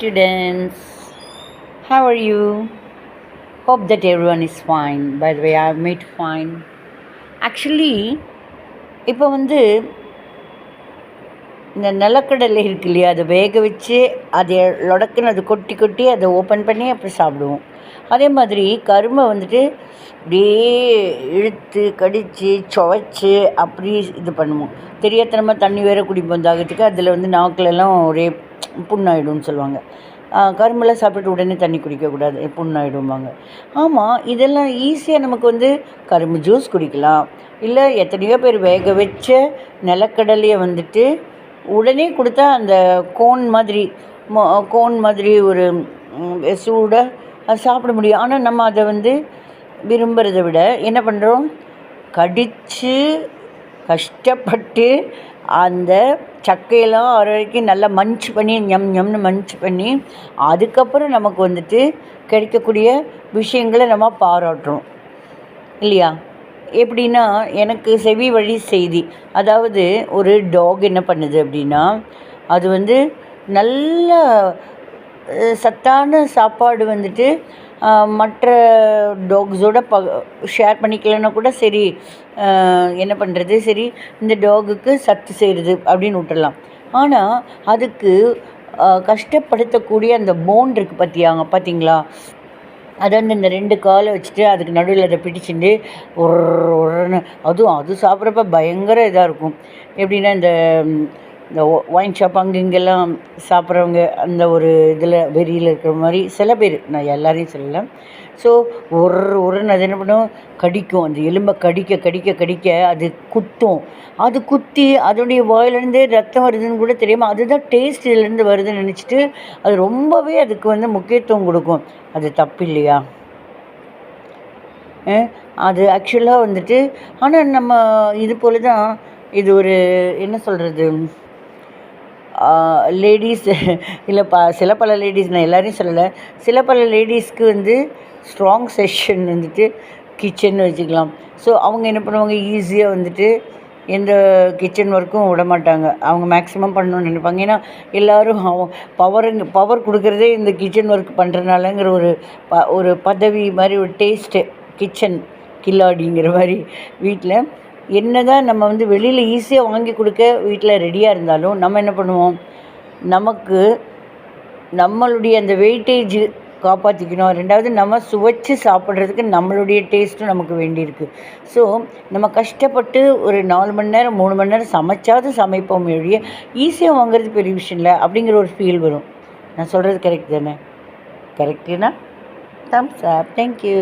students. How are you? Hope that everyone is fine. By the way, I've made fine. Actually, இப்போ இந்த நிலக்கடலை இருக்கு இல்லையா, அதை வேக வச்சு அதை லொடக்குன்னு அது கொட்டி கொட்டி அதை ஓப்பன் பண்ணி அப்படி சாப்பிடுவோம். அதே மாதிரி கரும்பை அப்படியே இழுத்து கடித்து சுவைச்சி அப்படி இது பண்ணுவோம். தெரியாதனமாக தண்ணி வேற குடிப்போம் தாகத்துக்கு. அதில் நாக்கிலெல்லாம் ஒரே புண்ணாயிடும்னு சொல்லுவாங்க. கரும்பெல்லாம் சாப்பிட்டுட்டு உடனே தண்ணி குடிக்கக்கூடாது, புண்ணாயிடுவாங்க. ஆமாம், இதெல்லாம் ஈஸியாக நமக்கு கரும்பு ஜூஸ் குடிக்கலாம். இல்லை எத்தனையோ பேர் வேக வச்ச நிலக்கடலையை உடனே கொடுத்தா அந்த கோன் மாதிரி ஒரு சூடாக அது சாப்பிட முடியும். ஆனால் நம்ம அதை விரும்புகிறத விட என்ன பண்ணுறோம், கடித்து கஷ்டப்பட்டு அந்த சக்கையெல்லாம் வர வரைக்கும் நல்லா மஞ்ச் பண்ணி ஞம்னு மஞ்ச் பண்ணி அதுக்கப்புறம் நமக்கு கிடைக்கக்கூடிய விஷயங்களை நம்ம பாராட்டுறோம் இல்லையா? எப்படின்னா, எனக்கு செவி வழி செய்தி. அதாவது ஒரு டாக் என்ன பண்ணுது அப்படின்னா, அது நல்ல சத்தான சாப்பாடு மற்ற டாக்ஸோட ஷேர் பண்ணிக்கலன்னா கூட சரி, என்ன பண்ணுறது, சரி இந்த டாகுக்கு சத்து செய்கிறது அப்படின்னு விட்டுடலாம். ஆனால் அதுக்கு கஷ்டப்படுத்தக்கூடிய அந்த போன் இருக்குது பார்த்தீங்களா? அதை இந்த 2 காலை வச்சுட்டு அதுக்கு நடுவில் அதை பிடிச்சிட்டு ஒருன்னு அது சாப்பிட்றப்ப பயங்கர இதாக இருக்கும். எப்படின்னா, இந்த ஒயின் ஷாப் இங்கெல்லாம் சாப்பிட்றவங்க அந்த ஒரு இதில் வெறியில் இருக்கிற மாதிரி சில பேர், நான் எல்லாரையும் சொல்லலை. ஸோ ஒருன்னு அது என்ன பண்ணும், கடிக்கும். அந்த எலும்பை கடிக்க அது குத்தும். அது குத்தி அதோடைய வாயிலேருந்தே ரத்தம் வருதுன்னு கூட தெரியாமல் அதுதான் டேஸ்ட் இதுலேருந்து வருதுன்னு நினச்சிட்டு அது ரொம்பவே அதுக்கு முக்கியத்துவம் கொடுக்கும். அது தப்பு இல்லையா? அது ஆக்சுவலாக ஆனால் நம்ம இது போல் தான் இது ஒரு என்ன சொல்கிறது, லேடீஸ் இல்லை சில பல லேடீஸ், நான் எல்லோரையும் சொல்லலை, சில பல லேடீஸ்க்கு ஸ்ட்ராங் செஷன் கிச்சன் வச்சுக்கலாம். ஸோ அவங்க என்ன பண்ணுவாங்க, ஈஸியாக எந்த கிச்சன் ஒர்க்கும் விட மாட்டாங்க. அவங்க மேக்ஸிமம் பண்ணணும்னு நினைப்பாங்க. ஏன்னா எல்லோரும் பவர் கொடுக்குறதே இந்த கிச்சன் ஒர்க் பண்ணுறனாலங்கிற ஒரு பதவி மாதிரி, ஒரு டேஸ்ட்டு, கிச்சன் கில்லாடிங்கிற மாதிரி. வீட்டில் என்ன தான் நம்ம வெளியில் ஈஸியாக வாங்கி கொடுக்க வீட்டில் ரெடியாக இருந்தாலும் நம்ம என்ன பண்ணுவோம், நமக்கு நம்மளுடைய அந்த வெயிட்டேஜ் காப்பாற்றிக்கணும். 2வது நம்ம சுவைச்சு சாப்பிட்றதுக்கு நம்மளுடைய டேஸ்ட்டும் நமக்கு வேண்டியிருக்கு. ஸோ நம்ம கஷ்டப்பட்டு ஒரு 4 மணி நேரம் 3 மணி நேரம் சமைப்போம் ஒழிய ஈஸியாக வாங்குறது பெரிய விஷயம் இல்லை அப்படிங்கிற ஒரு ஃபீல் வரும். நான் சொல்கிறது கரெக்ட் தானே? கரெக்டுனா தம்ஸ் அப். தேங்க்யூ.